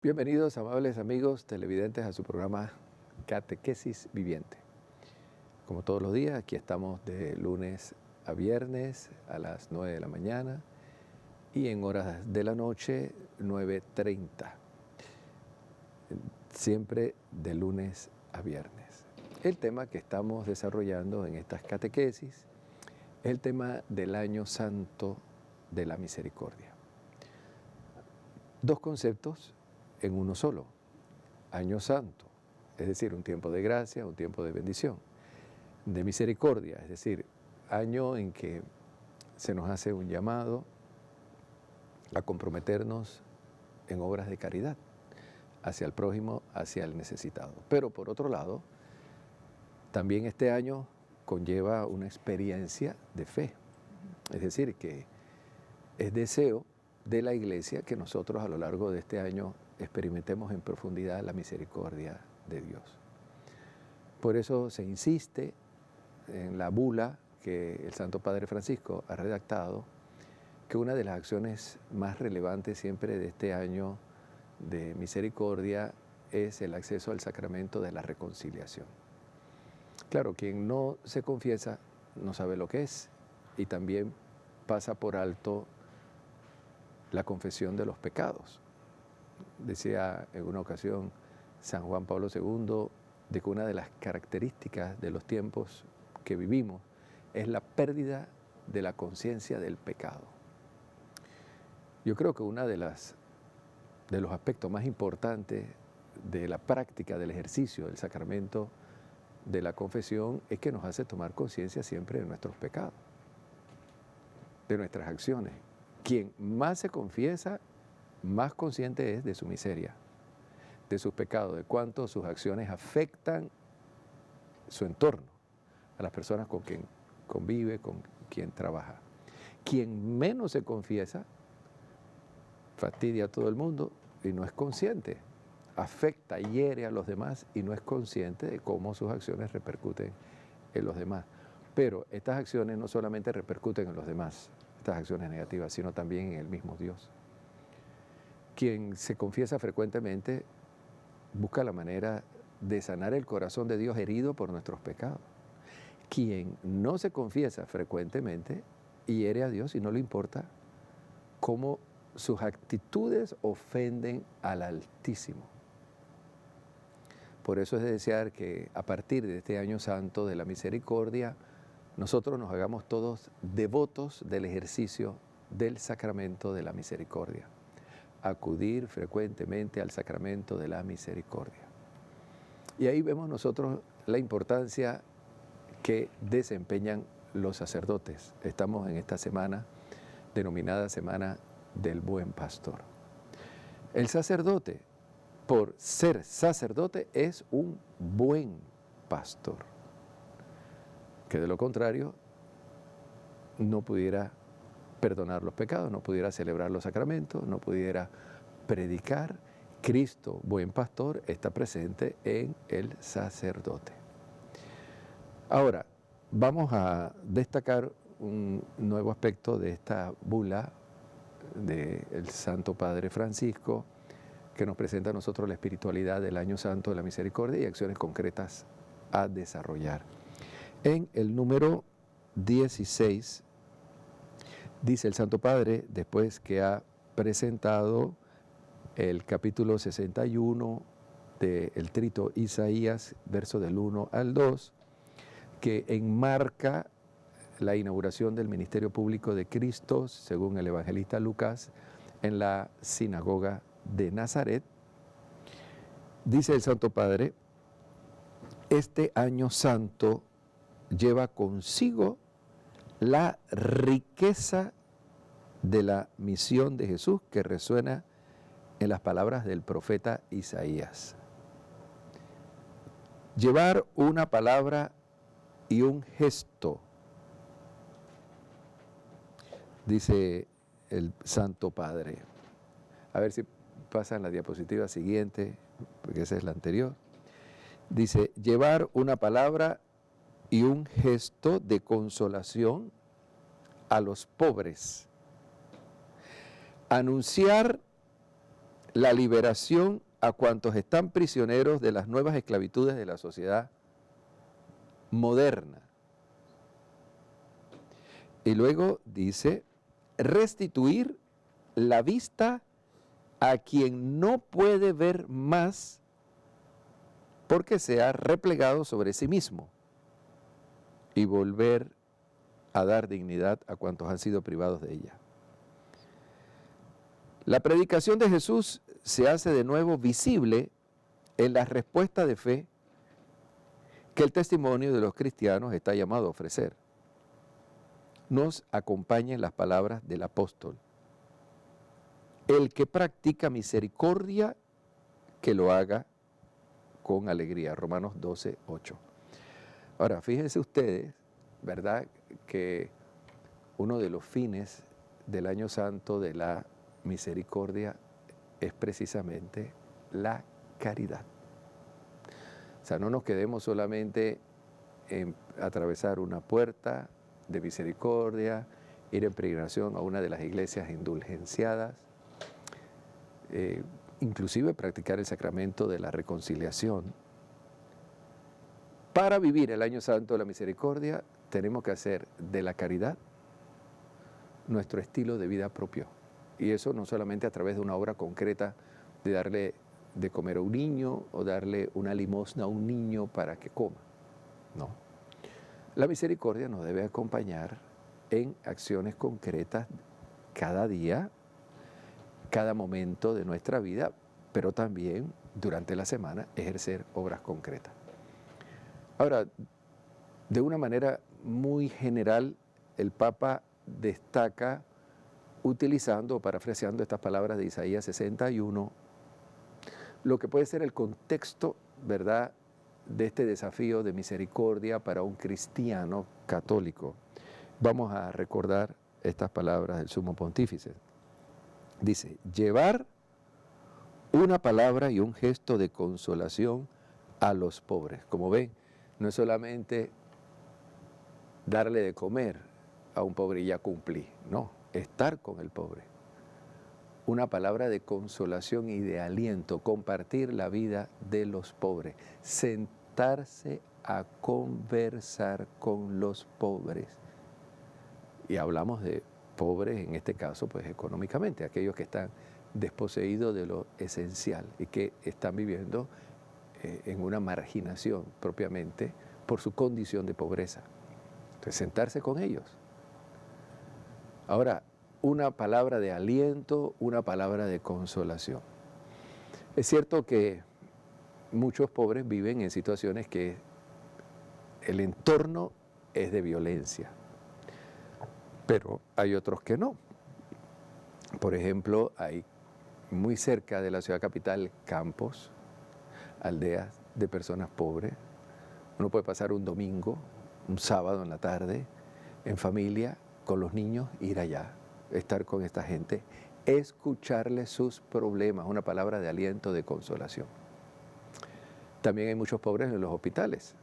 Bienvenidos, amables amigos televidentes, a su programa Catequesis Viviente. Como todos los días, aquí estamos de lunes a viernes a las 9 de la mañana y en horas de la noche 9:30. Siempre de lunes a viernes. El tema que estamos desarrollando en estas catequesis es el tema del Año Santo de la Misericordia. Dos conceptos en uno solo: Año Santo, es decir, un tiempo de gracia, un tiempo de bendición; de misericordia, es decir, año en que se nos hace un llamado a comprometernos en obras de caridad hacia el prójimo, hacia el necesitado. Pero por otro lado, también este año conlleva una experiencia de fe, es decir, que es deseo de la Iglesia que nosotros a lo largo de este año experimentemos en profundidad la misericordia de Dios. Por eso se insiste en la bula que el Santo Padre Francisco ha redactado, que una de las acciones más relevantes siempre de este año de misericordia es el acceso al sacramento de la reconciliación. Claro, quien no se confiesa no sabe lo que es, y también pasa por alto la confesión de los pecados. Decía en una ocasión San Juan Pablo II de que una de las características de los tiempos que vivimos es la pérdida de la conciencia del pecado. Yo creo que uno de los aspectos más importantes de la práctica del ejercicio del sacramento de la confesión es que nos hace tomar conciencia siempre de nuestros pecados, de nuestras acciones. Quien más se confiesa, más consciente es de su miseria, de sus pecados, de cuánto sus acciones afectan su entorno, a las personas con quien convive, con quien trabaja. Quien menos se confiesa, fastidia a todo el mundo y no es consciente, afecta, hiere a los demás y no es consciente de cómo sus acciones repercuten en los demás. Pero estas acciones no solamente repercuten en los demás, estas acciones negativas, sino también en el mismo Dios. Quien se confiesa frecuentemente busca la manera de sanar el corazón de Dios herido por nuestros pecados. Quien no se confiesa frecuentemente hiere a Dios y no le importa cómo sus actitudes ofenden al Altísimo. Por eso es de desear que a partir de este Año Santo de la Misericordia nosotros nos hagamos todos devotos del ejercicio del sacramento de la misericordia. Acudir frecuentemente al sacramento de la misericordia. Y ahí vemos nosotros la importancia que desempeñan los sacerdotes. Estamos en esta semana denominada Semana del Buen Pastor. El sacerdote, por ser sacerdote, es un buen pastor, que de lo contrario no pudiera perdonar los pecados, no pudiera celebrar los sacramentos, no pudiera predicar. Cristo, buen pastor, está presente en el sacerdote. Ahora, vamos a destacar un nuevo aspecto de esta bula del Santo Padre Francisco, que nos presenta a nosotros la espiritualidad del Año Santo de la Misericordia y acciones concretas a desarrollar. En el número 16, dice el Santo Padre, después que ha presentado el capítulo 61 del Trito Isaías, verso del 1 al 2, que enmarca la inauguración del ministerio público de Cristo, según el evangelista Lucas, en la sinagoga de Nazaret. Dice el Santo Padre: este Año Santo lleva consigo la riqueza de la misión de Jesús que resuena en las palabras del profeta Isaías. Llevar una palabra y un gesto, dice el Santo Padre. A ver si pasan la diapositiva siguiente, porque esa es la anterior. Dice: llevar una palabra y un gesto de consolación a los pobres. Anunciar la liberación a cuantos están prisioneros de las nuevas esclavitudes de la sociedad moderna. Y luego dice, restituir la vista a quien no puede ver más porque se ha replegado sobre sí mismo, y volver a dar dignidad a cuantos han sido privados de ella. La predicación de Jesús se hace de nuevo visible en la respuesta de fe que el testimonio de los cristianos está llamado a ofrecer. Nos acompañan las palabras del apóstol. El que practica misericordia, que lo haga con alegría. Romanos 12:8. Ahora, fíjense ustedes, ¿verdad?, que uno de los fines del Año Santo de la misericordia es precisamente la caridad. O sea, no nos quedemos solamente en atravesar una puerta de misericordia, ir en peregrinación a una de las iglesias indulgenciadas, inclusive practicar el sacramento de la reconciliación. Para vivir el Año Santo de la Misericordia, tenemos que hacer de la caridad nuestro estilo de vida propio. Y eso no solamente a través de una obra concreta de darle de comer a un niño o darle una limosna a un niño para que coma. No. La misericordia nos debe acompañar en acciones concretas cada día, cada momento de nuestra vida, pero también durante la semana ejercer obras concretas. Ahora, de una manera muy general, el Papa destaca, utilizando o parafraseando estas palabras de Isaías 61, lo que puede ser el contexto, ¿verdad?, de este desafío de misericordia para un cristiano católico. Vamos a recordar estas palabras del Sumo Pontífice. Dice, llevar una palabra y un gesto de consolación a los pobres. Como ven, no es solamente darle de comer a un pobre y ya cumplí, no, estar con el pobre. Una palabra de consolación y de aliento, compartir la vida de los pobres, sentarse a conversar con los pobres. Y hablamos de pobres, en este caso, pues económicamente, aquellos que están desposeídos de lo esencial y que están viviendo en una marginación propiamente por su condición de pobreza. Entonces, sentarse con ellos. Ahora, una palabra de aliento, una palabra de consolación. Es cierto que muchos pobres viven en situaciones que el entorno es de violencia, pero hay otros que no. Por ejemplo, hay muy cerca de la ciudad capital campos, aldeas de personas pobres. Uno puede pasar un domingo, un sábado en la tarde, en familia, con los niños, ir allá, estar con esta gente, escucharles sus problemas, una palabra de aliento, de consolación. También hay muchos pobres en los hospitales.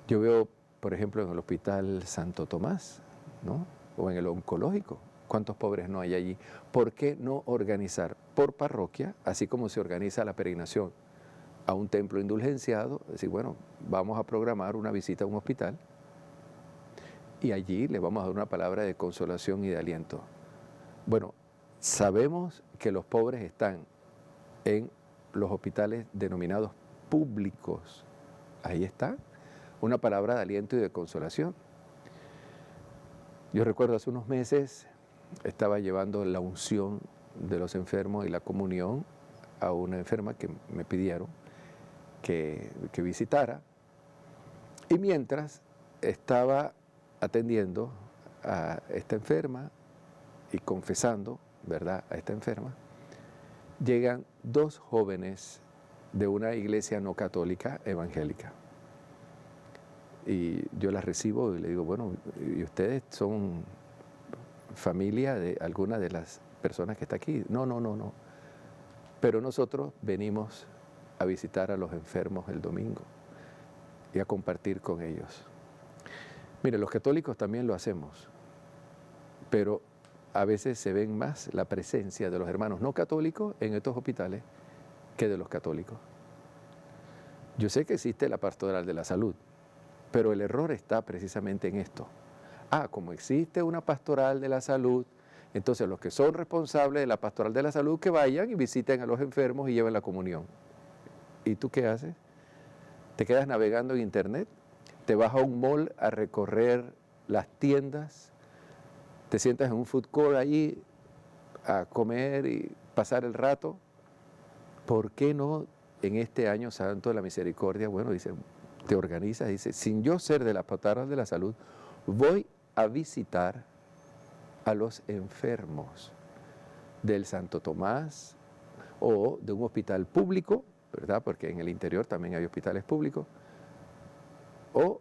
Yo veo, por ejemplo, en el Hospital Santo Tomás, ¿no?, o en el oncológico. ¿Cuántos pobres no hay allí? ¿Por qué no organizar por parroquia, así como se organiza la peregrinación a un templo indulgenciado? Decir, bueno, vamos a programar una visita a un hospital y allí le vamos a dar una palabra de consolación y de aliento. Bueno, sabemos que los pobres están en los hospitales denominados públicos. Ahí está, una palabra de aliento y de consolación. Yo recuerdo hace unos meses estaba llevando la unción de los enfermos y la comunión a una enferma que me pidieron que visitara. Y mientras estaba atendiendo a esta enferma y confesando, ¿verdad?, a esta enferma, llegan dos jóvenes de una iglesia no católica evangélica. Y yo las recibo y le digo, bueno, ¿y ustedes son familia de alguna de las personas que está aquí? No. Pero nosotros venimos a visitar a los enfermos el domingo y a compartir con ellos. Mire, los católicos también lo hacemos, pero a veces se ven más la presencia de los hermanos no católicos en estos hospitales que de los católicos. Yo sé que existe la pastoral de la salud, pero el error está precisamente en esto. Como existe una pastoral de la salud, entonces los que son responsables de la pastoral de la salud que vayan y visiten a los enfermos y lleven la comunión. ¿Y tú qué haces? ¿Te quedas navegando en internet? ¿Te vas a un mall a recorrer las tiendas? ¿Te sientas en un food court allí a comer y pasar el rato? ¿Por qué no en este año santo de la misericordia? Bueno, dice, te organizas, dice, sin yo ser de la pastoral de la salud, voy a visitar a los enfermos del Santo Tomás o de un hospital público, ¿verdad? Porque en el interior también hay hospitales públicos, o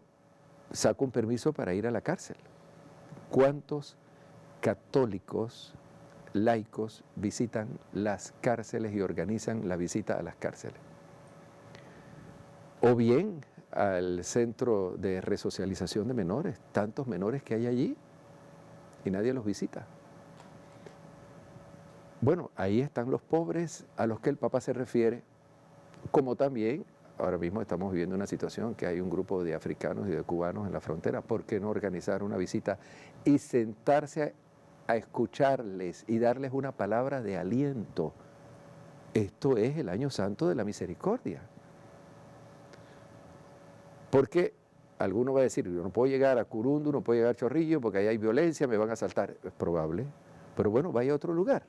saco un permiso para ir a la cárcel. ¿Cuántos católicos laicos visitan las cárceles y organizan la visita a las cárceles? O bien al centro de resocialización de menores, tantos menores que hay allí y nadie los visita. Bueno, ahí están los pobres a los que el Papa se refiere, como también ahora mismo estamos viviendo una situación que hay un grupo de africanos y de cubanos en la frontera. ¿Por qué no organizar una visita y sentarse a escucharles y darles una palabra de aliento? Esto es el año santo de la misericordia. Porque alguno va a decir, yo no puedo llegar a Curundu, no puedo llegar a Chorrillo porque ahí hay violencia, me van a asaltar. Es probable, pero bueno, vaya a otro lugar.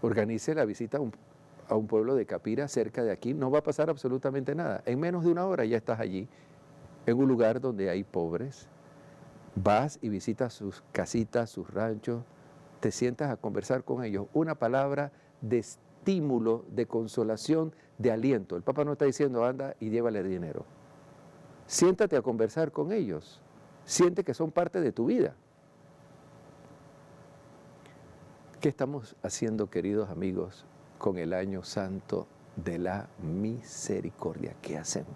Organice la visita a un pueblo de Capira cerca de aquí, no va a pasar absolutamente nada. En menos de una hora ya estás allí, en un lugar donde hay pobres. Vas y visitas sus casitas, sus ranchos, te sientas a conversar con ellos. Una palabra de estímulo, de consolación, de aliento. El Papa no está diciendo anda y llévale dinero. Siéntate a conversar con ellos. Siente que son parte de tu vida. ¿Qué estamos haciendo, queridos amigos, con el año santo de la misericordia? ¿Qué hacemos?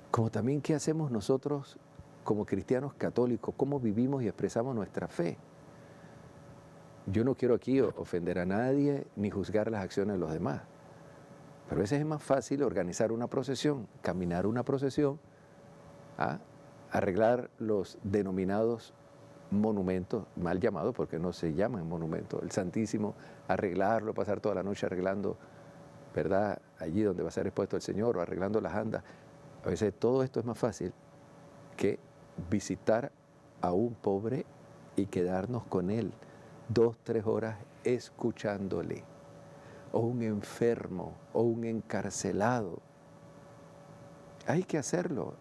Como también, ¿qué hacemos nosotros como cristianos católicos? ¿Cómo vivimos y expresamos nuestra fe? Yo no quiero aquí ofender a nadie ni juzgar las acciones de los demás, pero a veces es más fácil organizar una procesión, caminar una procesión, arreglar los denominados monumentos, mal llamados porque no se llaman monumentos, el Santísimo, arreglarlo, pasar toda la noche arreglando, ¿verdad?, allí donde va a ser expuesto el Señor, o arreglando las andas. A veces todo esto es más fácil que visitar a un pobre y quedarnos con él 2, 3 horas escuchándole, o un enfermo, o un encarcelado. Hay que hacerlo.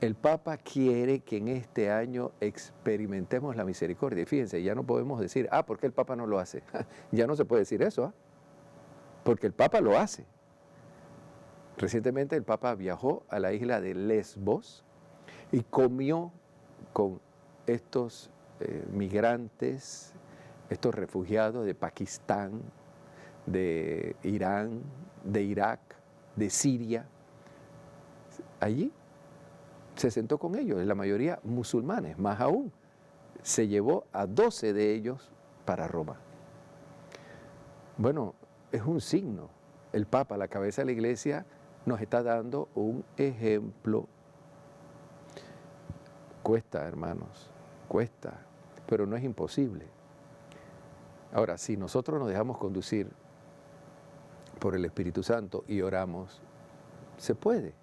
El Papa quiere que en este año experimentemos la misericordia. Y fíjense, ya no podemos decir, ¿por qué el Papa no lo hace? Ya no se puede decir eso, porque el Papa lo hace. Recientemente el Papa viajó a la isla de Lesbos y comió con estos migrantes, estos refugiados de Pakistán, de Irán, de Irak, de Siria. Allí se sentó con ellos, la mayoría musulmanes, más aún, se llevó a 12 de ellos para Roma. Bueno, es un signo. El Papa, la cabeza de la Iglesia, nos está dando un ejemplo. Cuesta, hermanos, cuesta, pero no es imposible. Ahora, si nosotros nos dejamos conducir por el Espíritu Santo y oramos, se puede.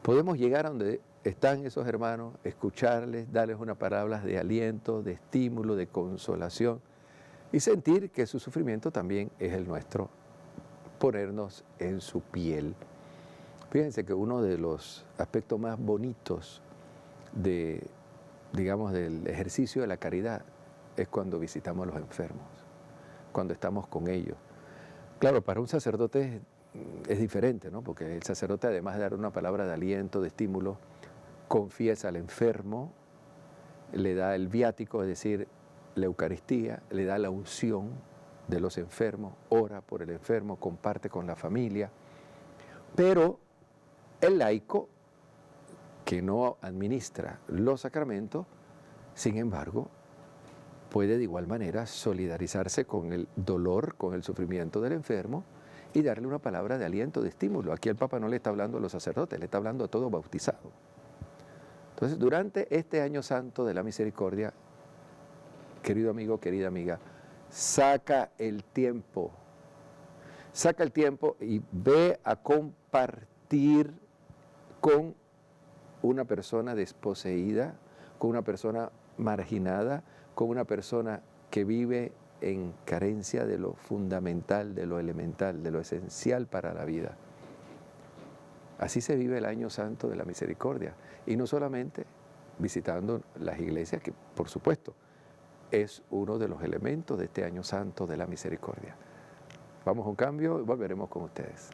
Podemos llegar a donde están esos hermanos, escucharles, darles unas palabras de aliento, de estímulo, de consolación y sentir que su sufrimiento también es el nuestro, ponernos en su piel. Fíjense que uno de los aspectos más bonitos del ejercicio de la caridad es cuando visitamos a los enfermos, cuando estamos con ellos. Claro, para un sacerdote es diferente, ¿no? Porque el sacerdote, además de dar una palabra de aliento, de estímulo, confiesa al enfermo, le da el viático, es decir, la Eucaristía, le da la unción de los enfermos, ora por el enfermo, comparte con la familia. Pero el laico, que no administra los sacramentos, Sin embargo, puede de igual manera solidarizarse con el dolor, con el sufrimiento del enfermo y darle una palabra de aliento, de estímulo. Aquí el Papa no le está hablando a los sacerdotes, le está hablando a todo bautizado. Entonces, durante este año santo de la misericordia, querido amigo, querida amiga, saca el tiempo y ve a compartir con una persona desposeída, con una persona marginada, con una persona que vive en carencia de lo fundamental, de lo elemental, de lo esencial para la vida. Así se vive el año santo de la misericordia. Y no solamente visitando las iglesias, que por supuesto es uno de los elementos de este año santo de la misericordia. Vamos a un cambio y volveremos con ustedes.